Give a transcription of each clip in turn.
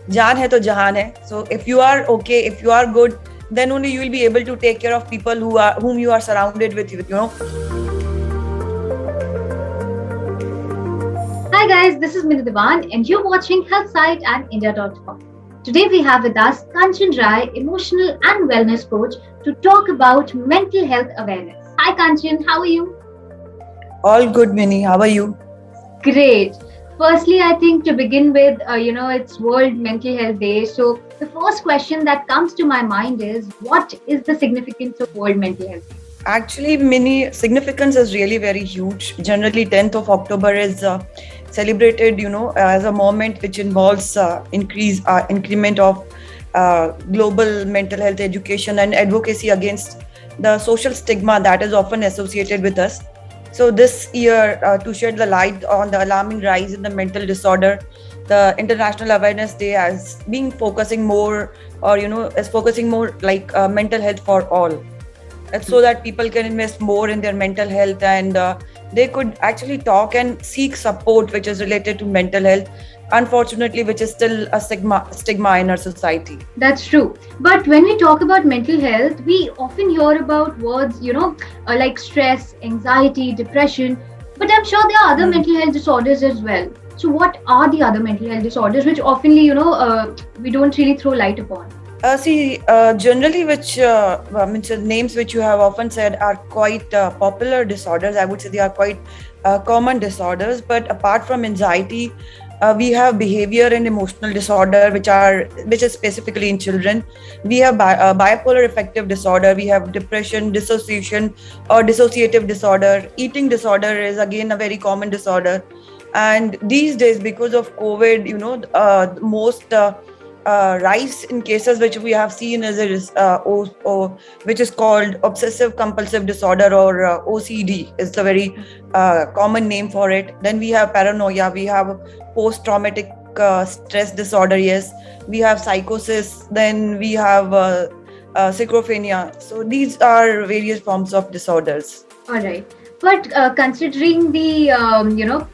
jaan hai to jahan hai. So if you are okay, if you are good, then only you will be able to take care of people whom you are surrounded with. Hi guys, this is Minna Devan and you're watching HealthSite and India.com. Today we have with us Kanchan Rai, emotional and wellness coach, to talk about mental health awareness. Hi Kanchan, how are you? All good, Minnie. How are you? Great. Firstly, I think to begin with, it's World Mental Health Day. So the first question that comes to my mind is, what is the significance of World Mental Health Day? Actually, many significance is really very huge. Generally, 10th of October is celebrated, as a moment which involves increment of global mental health education and advocacy against the social stigma that is often associated with us. So this year, to shed the light on the alarming rise in the mental disorder, the International Awareness Day has been focusing more, or is focusing more like mental health for all. So that people can invest more in their mental health, and they could actually talk and seek support which is related to mental health, unfortunately, which is still a stigma in our society. That's true. But when we talk about mental health, we often hear about words, like stress, anxiety, depression. But I'm sure there are other mental health disorders as well. So, what are the other mental health disorders which oftenly, we don't really throw light upon? Generally, which means the names which you have often said are quite popular disorders. I would say they are quite common disorders. But apart from anxiety, we have behavior and emotional disorder, which is specifically in children. We have bipolar affective disorder. We have depression, dissociation, or dissociative disorder. Eating disorder is again a very common disorder. And these days, because of COVID, most rise in cases which we have seen which is called obsessive compulsive disorder, or OCD is the very common name for it. Then we have paranoia, we have post-traumatic stress disorder, yes, we have psychosis, then we have schizophrenia. So these are various forms of disorders. All right. But considering the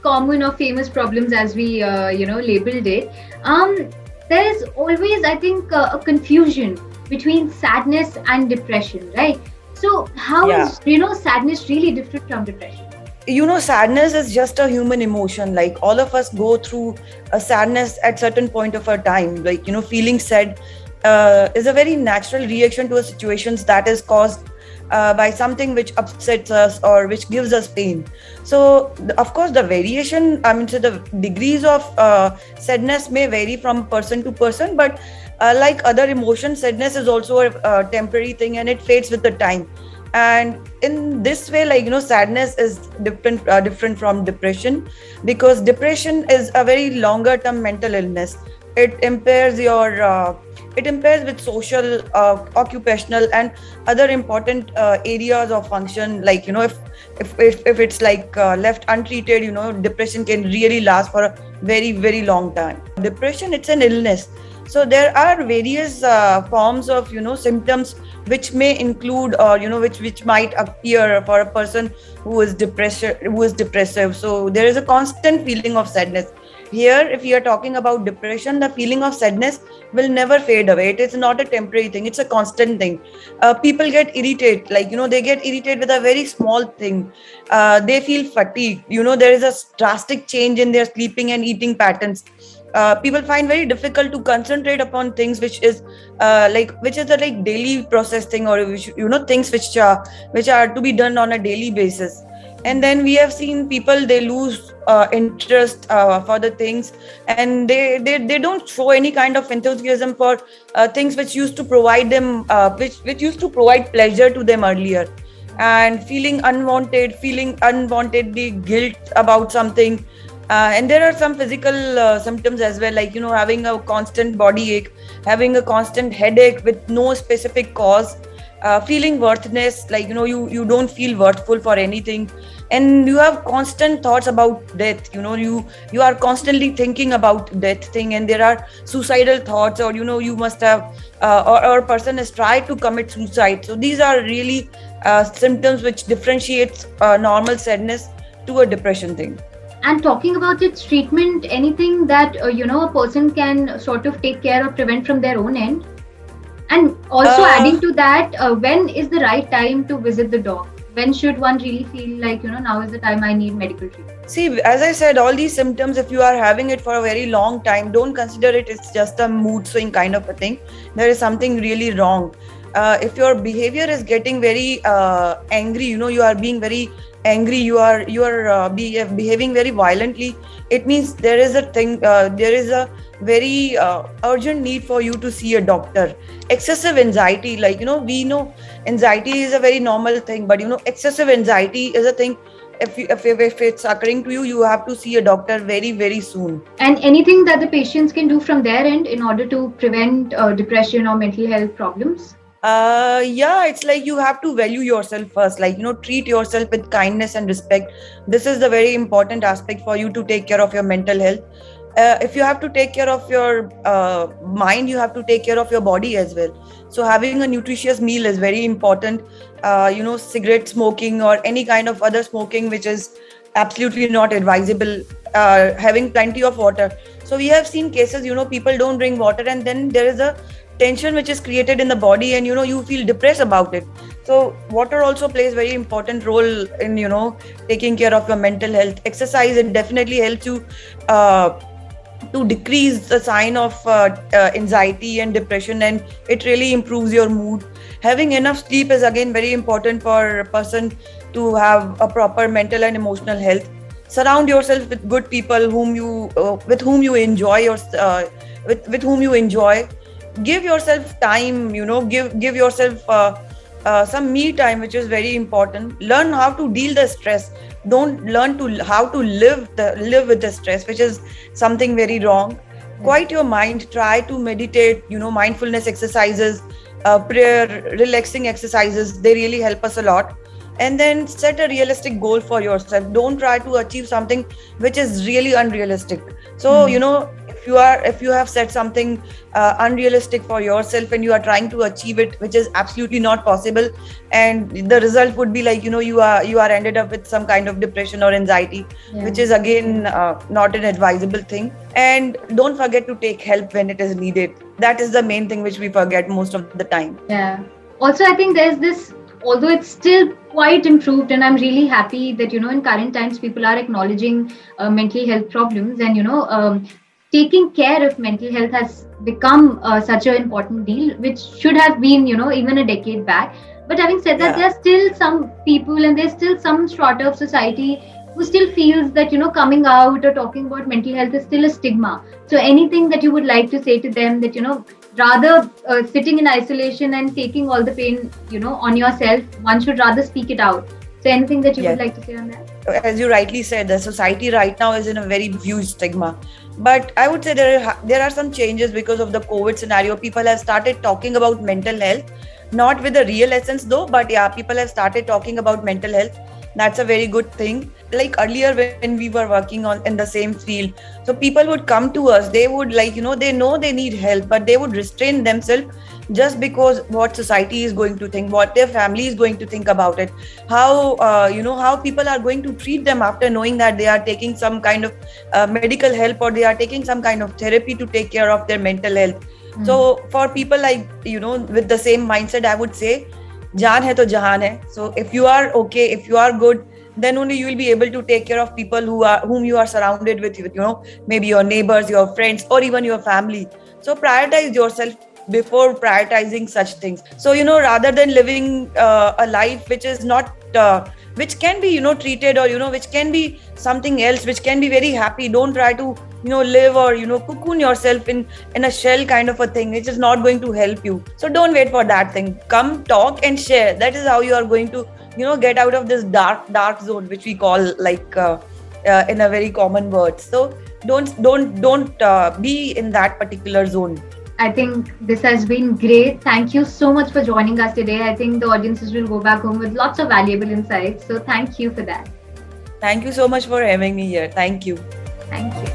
common or famous problems as we labeled it, there is always, I think, a confusion between sadness and depression, right? So how is sadness really different from depression? Sadness is just a human emotion. Like, all of us go through a sadness at certain point of our time. Like, feeling sad is a very natural reaction to a situations that is caused by something which upsets us or which gives us pain. So of course the variation, so the degrees of sadness may vary from person to person, but like other emotions, sadness is also a temporary thing, and it fades with the time. And in this way, like, sadness is different from depression, because depression is a very longer term mental illness. It impairs with social, occupational, and other important areas of function. Like, if it's like left untreated, depression can really last for a very, very long time. Depression, it's an illness. So there are various forms of symptoms which may include, or which might appear for a person who is depressive. So there is a constant feeling of sadness. Here, if we are talking about depression, the feeling of sadness will never fade away. It is not a temporary thing, it's a constant thing. People get irritated, like, they get irritated with a very small thing. They feel fatigued, there is a drastic change in their sleeping and eating patterns. People find very difficult to concentrate upon things which is a like daily process thing, or which, things which are to be done on a daily basis. And then we have seen people, they lose interest for the things, and they don't show any kind of enthusiasm for things which used to provide them which used to provide pleasure to them earlier. And feeling unwantedly guilt about something. And there are some physical symptoms as well, like, having a constant body ache, having a constant headache with no specific cause, feeling worthless, like, you don't feel worthful for anything, and you have constant thoughts about death. You are constantly thinking about death thing, and there are suicidal thoughts, or you must have or a person has tried to commit suicide. So these are really symptoms which differentiates normal sadness to a depression thing. And talking about its treatment, anything that a person can sort of take care or prevent from their own end. And also uh, adding to that, when is the right time to visit the doc? When should one really feel like, now is the time I need medical treatment? See, as I said, all these symptoms, if you are having it for a very long time, don't consider it it's just a mood swing kind of a thing. There is something really wrong. If your behavior is getting very angry, you are being very angry, you are behaving very violently, it means there is a very urgent need for you to see a doctor. Excessive anxiety, like, we know anxiety is a very normal thing, but excessive anxiety is a thing. If it's occurring to you, you have to see a doctor very, very soon. And anything that the patients can do from their end in order to prevent depression or mental health problems? Yeah, it's like you have to value yourself first, like, treat yourself with kindness and respect. This is the very important aspect for you to take care of your mental health. If you have to take care of your mind, you have to take care of your body as well. So having a nutritious meal is very important. Cigarette smoking or any kind of other smoking, which is absolutely not advisable. Having plenty of water. So we have seen cases, people don't drink water, and then there is a tension which is created in the body, and you feel depressed about it. So water also plays very important role in taking care of your mental health. Exercise, it definitely helps you uh, to decrease the sign of anxiety and depression, and it really improves your mood. Having enough sleep is again very important for a person to have a proper mental and emotional health. Surround yourself with good people with whom you enjoy with whom you enjoy. Give yourself time, give yourself some me time, which is very important. Learn how to deal the stress. Don't learn to how to live with the stress, which is something very wrong. Quiet your mind, try to meditate, mindfulness exercises, prayer, relaxing exercises, they really help us a lot. And then set a realistic goal for yourself. Don't try to achieve something which is really unrealistic. So if you have set something unrealistic for yourself, and you are trying to achieve it, which is absolutely not possible, and the result would be like, you are ended up with some kind of depression or anxiety, which is again not an advisable thing. And don't forget to take help when it is needed. That is the main thing which we forget most of the time. Yeah. Also, I think there's this, although it's still quite improved, and I'm really happy that, in current times, people are acknowledging mental health problems, and, taking care of mental health has become such an important deal, which should have been, even a decade back. But having said that, Yeah. there's still some people, and there's still some strata of society who still feels that, coming out or talking about mental health is still a stigma. So anything that you would like to say to them, that, rather sitting in isolation and taking all the pain, on yourself, one should rather speak it out. So anything that you would Yes. like to say on that? As you rightly said, the society right now is in a very huge stigma. But I would say there are some changes because of the COVID scenario. People have started talking about mental health, not with the real essence though, but yeah, people have started talking about mental health. That's a very good thing. Like earlier when we were working on in the same field, so people would come to us, they would they know they need help, but they would restrain themselves just because what society is going to think, what their family is going to think about it, how people are going to treat them after knowing that they are taking some kind of medical help, or they are taking some kind of therapy to take care of their mental health. So for people like with the same mindset, I would say jaan hai to jahan hai. So if you are okay, if you are good, then only you will be able to take care of people whom you are surrounded with, maybe your neighbors, your friends, or even your family. So prioritize yourself before prioritizing such things. So rather than living a life which is not which can be treated, or which can be something else, which can be very happy, don't try to live or cocoon yourself in a shell kind of a thing, which is not going to help you. So don't wait for that thing. Come, talk and share. That is how you are going to get out of this dark zone, which we call in a very common word. So don't be in that particular zone. I think this has been great. Thank you so much for joining us today. I think the audiences will go back home with lots of valuable insights. So thank you for that. Thank you so much for having me here. Thank you. Thank you.